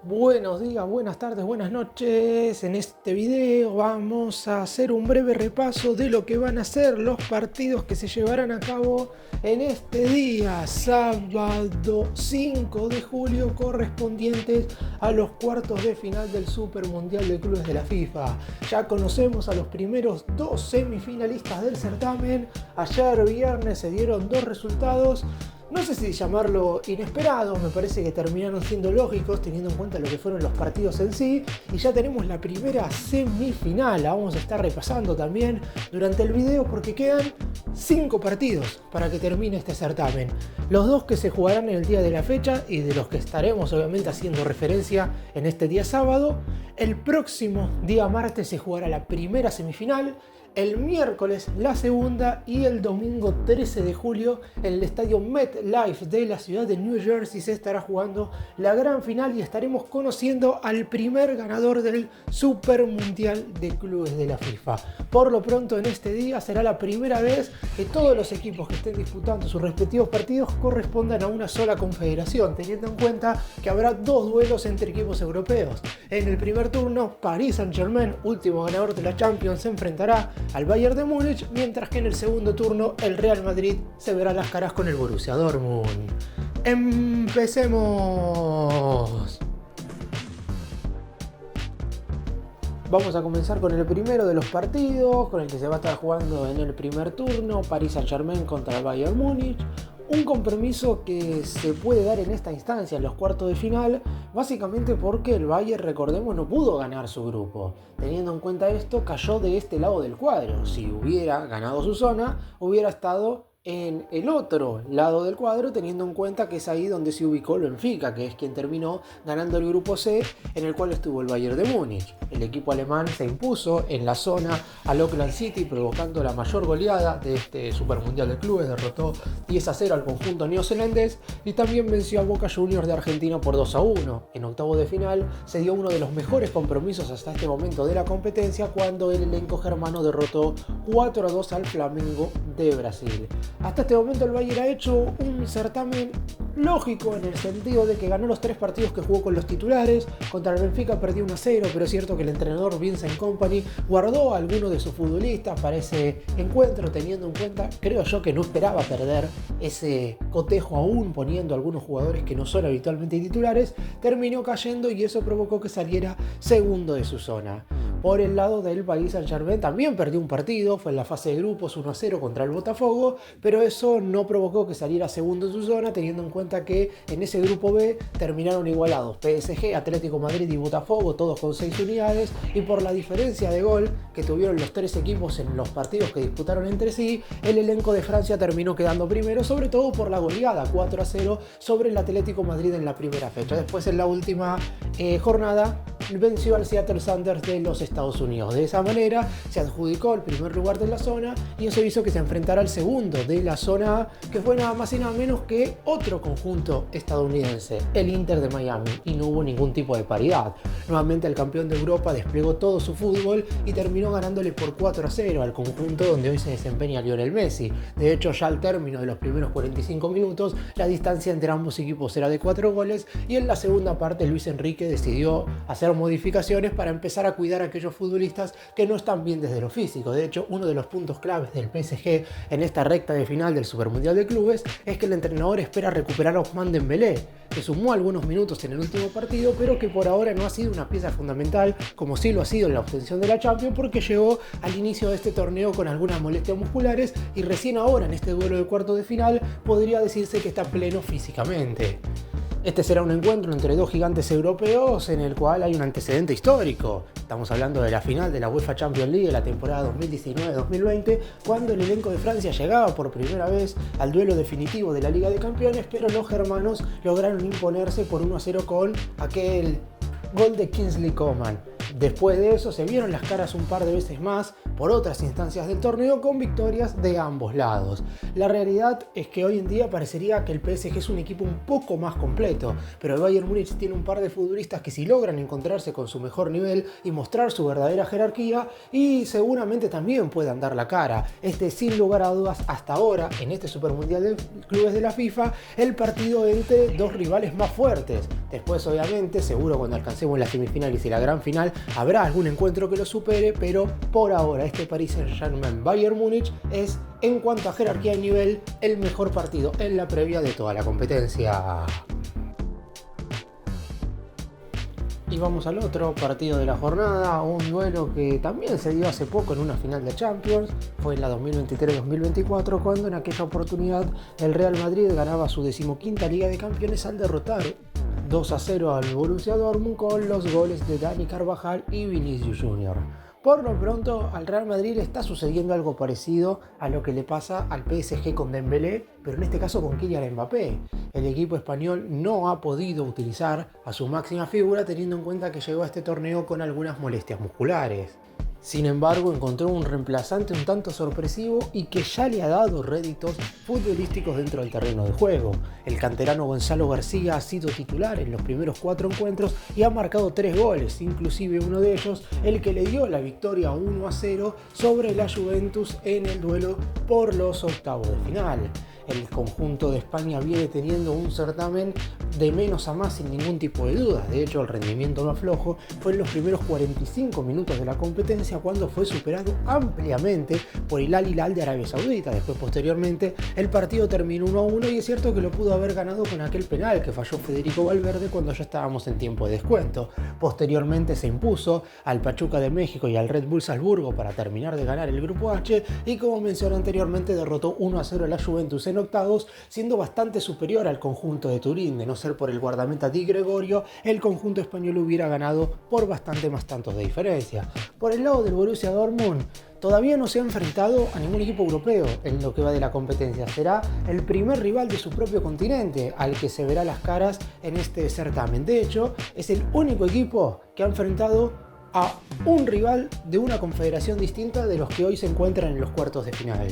Buenos días, buenas tardes, buenas noches. En este video vamos a hacer un breve repaso de lo que van a ser los partidos que se llevarán a cabo en este día, sábado 5 de julio, correspondientes a los cuartos de final del Super Mundial de Clubes de la FIFA. Ya conocemos a los primeros dos semifinalistas del certamen. Ayer viernes se dieron dos resultados. No sé si llamarlo inesperados, me parece que terminaron siendo lógicos teniendo en cuenta lo que fueron los partidos en sí. Y ya tenemos la primera semifinal, la vamos a estar repasando también durante el video porque quedan 5 partidos para que termine este certamen. Los dos que se jugarán en el día de la fecha y de los que estaremos obviamente haciendo referencia en este día sábado. El próximo día martes se jugará la primera semifinal. El miércoles la segunda y el domingo 13 de julio en el estadio MetLife de la ciudad de New Jersey se estará jugando la gran final y estaremos conociendo al primer ganador del Super Mundial de Clubes de la FIFA. Por lo pronto en este día será la primera vez que todos los equipos que estén disputando sus respectivos partidos correspondan a una sola confederación, teniendo en cuenta que habrá dos duelos entre equipos europeos. En el primer turno, Paris Saint-Germain, último ganador de la Champions, se enfrentará al Bayern de Múnich, mientras que en el segundo turno el Real Madrid se verá las caras con el Borussia Dortmund. ¡Empecemos! Vamos a comenzar con el primero de los partidos, con el que se va a estar jugando en el primer turno, Paris Saint-Germain contra el Bayern Múnich. Un compromiso que se puede dar en esta instancia, en los cuartos de final, básicamente porque el Bayern, recordemos, no pudo ganar su grupo. Teniendo en cuenta esto, cayó de este lado del cuadro. Si hubiera ganado su zona, hubiera estado en el otro lado del cuadro, teniendo en cuenta que es ahí donde se ubicó el Benfica, que es quien terminó ganando el grupo C, en el cual estuvo el Bayern de Múnich. El equipo alemán se impuso en la zona al Auckland City, provocando la mayor goleada de este Super Mundial de Clubes. Derrotó 10-0 al conjunto neozelandés y también venció a Boca Juniors de Argentina por 2-1. En octavos de final se dio uno de los mejores compromisos hasta este momento de la competencia, cuando el elenco germano derrotó 4-2 al Flamengo de Brasil. Hasta este momento el Bayern ha hecho un certamen lógico en el sentido de que ganó los 3 partidos que jugó con los titulares. Contra el Benfica perdió 1-0, pero es cierto que el entrenador Vincent Kompany guardó a algunos de sus futbolistas para ese encuentro, teniendo en cuenta, creo yo, que no esperaba perder ese cotejo aún poniendo a algunos jugadores que no son habitualmente titulares. Terminó cayendo y eso provocó que saliera segundo de su zona. Por el lado del Paris Saint-Germain también perdió un partido, fue en la fase de grupos 1-0 contra el Botafogo, pero eso no provocó que saliera segundo en su zona, teniendo en cuenta que en ese grupo B terminaron igualados PSG, Atlético Madrid y Botafogo, todos con 6 unidades, y por la diferencia de gol que tuvieron los 3 equipos en los partidos que disputaron entre sí, el elenco de Francia terminó quedando primero, sobre todo por la goleada 4-0 sobre el Atlético Madrid en la primera fecha. Después, en la última jornada, venció al Seattle Sounders de los Estados Unidos. De esa manera se adjudicó el primer lugar de la zona y eso hizo que se enfrentara al segundo de la zona A, que fue nada más y nada menos que otro conjunto estadounidense, el Inter de Miami, y no hubo ningún tipo de paridad. Nuevamente el campeón de Europa desplegó todo su fútbol y terminó ganándole por 4-0 al conjunto donde hoy se desempeña Lionel Messi. De hecho, ya al término de los primeros 45 minutos, la distancia entre ambos equipos era de 4 goles y en la segunda parte Luis Enrique decidió hacer modificaciones para empezar a cuidar a aquellos futbolistas que no están bien desde lo físico. De hecho, uno de los puntos claves del PSG en esta recta de final del Super Mundial de Clubes es que el entrenador espera recuperar a Ousmane Dembélé, que sumó algunos minutos en el último partido, pero que por ahora no ha sido una pieza fundamental, como sí lo ha sido en la obtención de la Champions, porque llegó al inicio de este torneo con algunas molestias musculares y recién ahora en este duelo de cuarto de final podría decirse que está pleno físicamente. Este será un encuentro entre dos gigantes europeos en el cual hay un antecedente histórico. Estamos hablando de la final de la UEFA Champions League de la temporada 2019-2020, cuando el elenco de Francia llegaba por primera vez al duelo definitivo de la Liga de Campeones, pero los germanos lograron imponerse por 1-0 con aquel gol de Kingsley Coman. Después de eso se vieron las caras un par de veces más por otras instancias del torneo con victorias de ambos lados. La realidad es que hoy en día parecería que el PSG es un equipo un poco más completo, pero el Bayern Múnich tiene un par de futbolistas que si logran encontrarse con su mejor nivel y mostrar su verdadera jerarquía, y seguramente también puedan dar la cara. Este, sin lugar a dudas, hasta ahora, en este Super Mundial de Clubes de la FIFA, el partido entre dos rivales más fuertes. Después, obviamente, seguro cuando alcancemos las semifinales y la gran final, habrá algún encuentro que lo supere, pero por ahora este Paris Saint-Germain Bayern Múnich es, en cuanto a jerarquía y nivel, el mejor partido en la previa de toda la competencia. Y vamos al otro partido de la jornada, un duelo que también se dio hace poco en una final de Champions. Fue en la 2023-2024 cuando en aquella oportunidad el Real Madrid ganaba su 15ª Liga de Campeones al derrotar 2-0 al Borussia Dortmund con los goles de Dani Carvajal y Vinicius Jr. Por lo pronto, al Real Madrid le está sucediendo algo parecido a lo que le pasa al PSG con Dembélé, pero en este caso con Kylian Mbappé. El equipo español no ha podido utilizar a su máxima figura teniendo en cuenta que llegó a este torneo con algunas molestias musculares. Sin embargo, encontró un reemplazante un tanto sorpresivo y que ya le ha dado réditos futbolísticos dentro del terreno de juego. El canterano Gonzalo García ha sido titular en los primeros 4 encuentros y ha marcado 3 goles, inclusive uno de ellos el que le dio la victoria 1-0 sobre la Juventus en el duelo por los octavos de final. El conjunto de España viene teniendo un certamen de menos a más sin ningún tipo de dudas. De hecho, el rendimiento más flojo fue en los primeros 45 minutos de la competencia, cuando fue superado ampliamente por el Al Hilal de Arabia Saudita. Después, posteriormente, el partido terminó 1-1 y es cierto que lo pudo haber ganado con aquel penal que falló Federico Valverde cuando ya estábamos en tiempo de descuento. Posteriormente se impuso al Pachuca de México y al Red Bull Salzburgo para terminar de ganar el grupo H y, como mencioné anteriormente, derrotó 1-0 a la Juventus en octavos, siendo bastante superior al conjunto de Turín. De no ser por el guardameta Di Gregorio, el conjunto español hubiera ganado por bastante más tantos de diferencia. Por el lado del Borussia Dortmund, todavía no se ha enfrentado a ningún equipo europeo en lo que va de la competencia. Será el primer rival de su propio continente al que se verá las caras en este certamen. De hecho, es el único equipo que ha enfrentado a un rival de una confederación distinta de los que hoy se encuentran en los cuartos de final.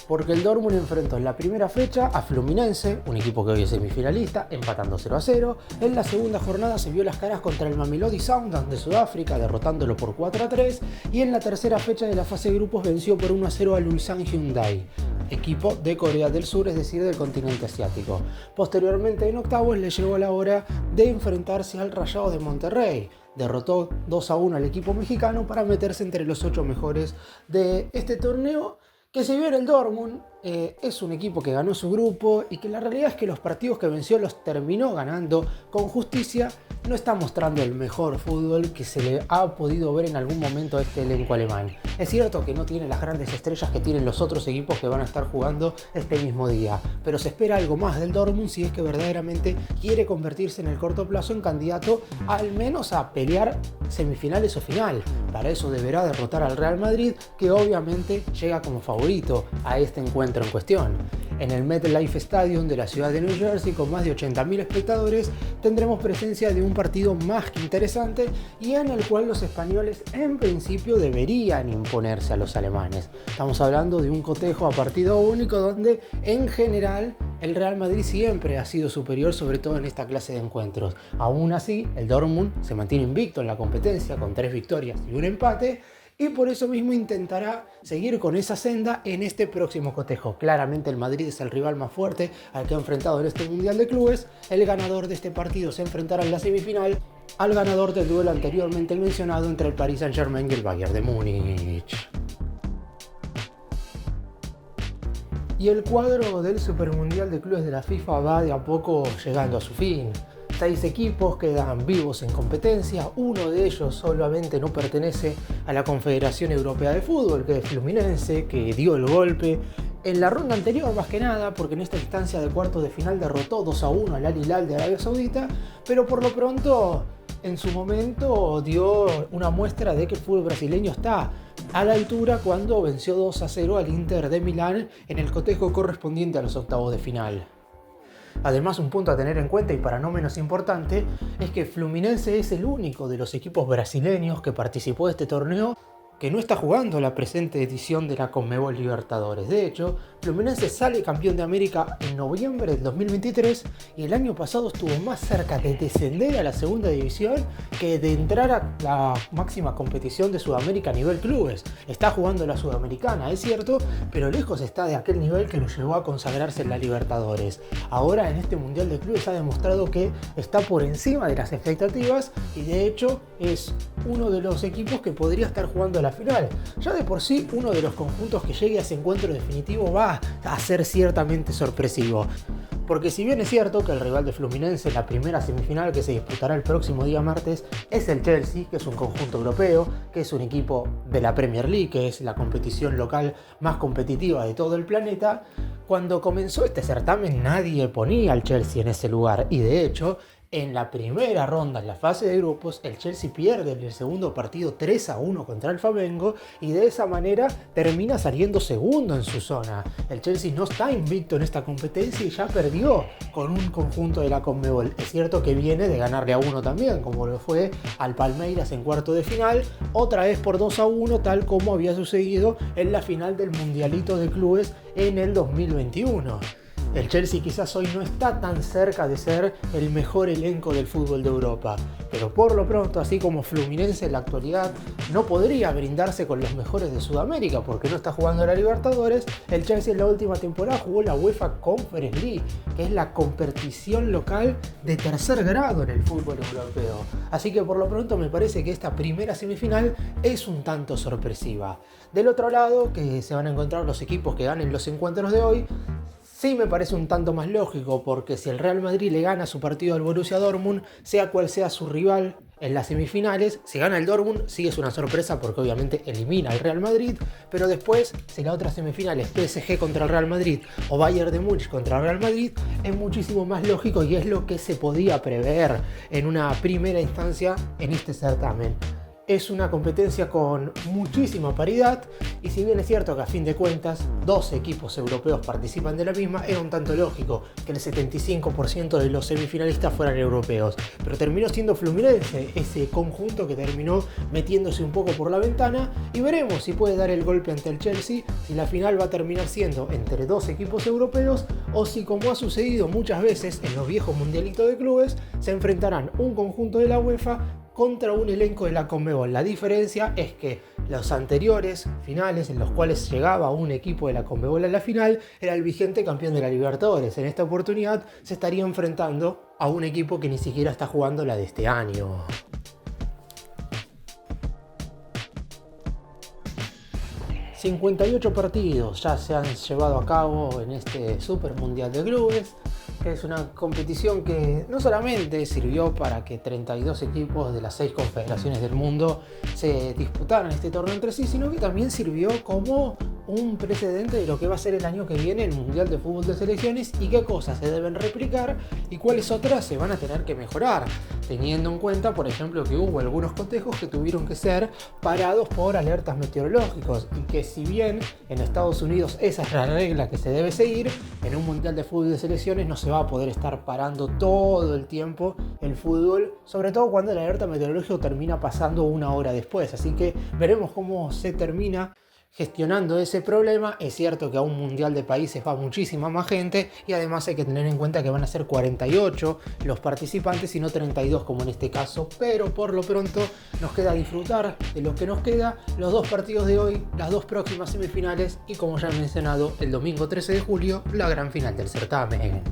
Porque el Dortmund enfrentó en la primera fecha a Fluminense, un equipo que hoy es semifinalista, empatando 0-0. En la segunda jornada se vio las caras contra el Mamelodi Sundowns de Sudáfrica, derrotándolo por 4-3. Y en la tercera fecha de la fase de grupos venció por 1-0 al Ulsan Hyundai, equipo de Corea del Sur, es decir, del continente asiático. Posteriormente, en octavos, le llegó la hora de enfrentarse al Rayados de Monterrey. Derrotó 2-1 al equipo mexicano para meterse entre los 8 mejores de este torneo, que si bien el Dortmund es un equipo que ganó su grupo y que la realidad es que los partidos que venció los terminó ganando con justicia, no está mostrando el mejor fútbol que se le ha podido ver en algún momento a este elenco alemán. Es cierto que no tiene las grandes estrellas que tienen los otros equipos que van a estar jugando este mismo día, pero se espera algo más del Dortmund si es que verdaderamente quiere convertirse en el corto plazo en candidato al menos a pelear semifinales o final. Para eso deberá derrotar al Real Madrid, que obviamente llega como favorito a este encuentro en cuestión. En el MetLife Stadium de la ciudad de New Jersey, con más de 80.000 espectadores, tendremos presencia de un partido más que interesante y en el cual los españoles en principio deberían imponerse a los alemanes. Estamos hablando de un cotejo a partido único donde en general el Real Madrid siempre ha sido superior, sobre todo en esta clase de encuentros. Aún así, el Dortmund se mantiene invicto en la competencia con 3 victorias y un empate, y por eso mismo intentará seguir con esa senda en este próximo cotejo. Claramente el Madrid es el rival más fuerte al que ha enfrentado en este Mundial de Clubes. El ganador de este partido se enfrentará en la semifinal al ganador del duelo anteriormente mencionado entre el Paris Saint-Germain y el Bayern de Múnich. Y el cuadro del Supermundial de Clubes de la FIFA va de a poco llegando a su fin. 6 equipos quedan vivos en competencia, uno de ellos solamente no pertenece a la Confederación Europea de Fútbol, que es Fluminense, que dio el golpe en la ronda anterior más que nada, porque en esta instancia de cuartos de final derrotó 2-1 al Al Hilal de Arabia Saudita, pero por lo pronto en su momento dio una muestra de que el fútbol brasileño está a la altura cuando venció 2-0 al Inter de Milán en el cotejo correspondiente a los octavos de final. Además, un punto a tener en cuenta y para no menos importante es que Fluminense es el único de los equipos brasileños que participó de este torneo que no está jugando la presente edición de la Conmebol Libertadores. De hecho, Fluminense sale campeón de América en noviembre del 2023 y el año pasado estuvo más cerca de descender a la segunda división que de entrar a la máxima competición de Sudamérica a nivel clubes. Está jugando la Sudamericana, es cierto, pero lejos está de aquel nivel que lo llevó a consagrarse en la Libertadores. Ahora en este Mundial de Clubes ha demostrado que está por encima de las expectativas y de hecho es uno de los equipos que podría estar jugando la final. Ya de por sí, uno de los conjuntos que llegue a ese encuentro definitivo va a ser ciertamente sorpresivo. Porque si bien es cierto que el rival de Fluminense en la primera semifinal que se disputará el próximo día martes es el Chelsea, que es un conjunto europeo, que es un equipo de la Premier League, que es la competición local más competitiva de todo el planeta, cuando comenzó este certamen nadie ponía al Chelsea en ese lugar y de hecho en la primera ronda, en la fase de grupos, el Chelsea pierde en el segundo partido 3-1 contra el Flamengo y de esa manera termina saliendo segundo en su zona. El Chelsea no está invicto en esta competencia y ya perdió con un conjunto de la Conmebol. Es cierto que viene de ganarle a uno también, como lo fue al Palmeiras en cuarto de final, otra vez por 2-1, tal como había sucedido en la final del Mundialito de Clubes en el 2021. El Chelsea quizás hoy no está tan cerca de ser el mejor elenco del fútbol de Europa, pero por lo pronto, así como Fluminense en la actualidad no podría brindarse con los mejores de Sudamérica porque no está jugando la Libertadores, el Chelsea en la última temporada jugó la UEFA Conference League, que es la competición local de tercer grado en el fútbol europeo. Así que por lo pronto me parece que esta primera semifinal es un tanto sorpresiva. Del otro lado, que se van a encontrar los equipos que ganen los encuentros de hoy, sí me parece un tanto más lógico, porque si el Real Madrid le gana su partido al Borussia Dortmund, sea cual sea su rival en las semifinales, si gana el Dortmund sí es una sorpresa porque obviamente elimina al Real Madrid, pero después si la otra semifinal es PSG contra el Real Madrid o Bayern de Múnich contra el Real Madrid, es muchísimo más lógico y es lo que se podía prever en una primera instancia en este certamen. Es una competencia con muchísima paridad y si bien es cierto que a fin de cuentas 12 equipos europeos participan de la misma, era un tanto lógico que el 75% de los semifinalistas fueran europeos, pero terminó siendo Fluminense ese conjunto que terminó metiéndose un poco por la ventana y veremos si puede dar el golpe ante el Chelsea, si la final va a terminar siendo entre dos equipos europeos o si, como ha sucedido muchas veces en los viejos mundialitos de clubes, se enfrentarán un conjunto de la UEFA contra un elenco de la Conmebol. La diferencia es que los anteriores finales en los cuales llegaba un equipo de la Conmebol a la final era el vigente campeón de la Libertadores. En esta oportunidad se estaría enfrentando a un equipo que ni siquiera está jugando la de este año. ...58 partidos ya se han llevado a cabo en este Super Mundial de Clubes, que es una competición que no solamente sirvió para que 32 equipos de las 6 confederaciones del mundo se disputaran este torneo entre sí, sino que también sirvió como un precedente de lo que va a ser el año que viene el Mundial de Fútbol de Selecciones y qué cosas se deben replicar y cuáles otras se van a tener que mejorar, teniendo en cuenta, por ejemplo, que hubo algunos cotejos que tuvieron que ser parados por alertas meteorológicos y que si bien en Estados Unidos esa es la regla que se debe seguir, en un Mundial de Fútbol de Selecciones no se va a poder estar parando todo el tiempo el fútbol, sobre todo cuando el alerta meteorológico termina pasando una hora después, así que veremos cómo se termina gestionando ese problema. Es cierto que a un mundial de países va muchísima más gente y además hay que tener en cuenta que van a ser 48 los participantes y no 32 como en este caso, pero por lo pronto nos queda disfrutar de lo que nos queda, los dos partidos de hoy, las dos próximas semifinales y como ya he mencionado el domingo 13 de julio la gran final del certamen.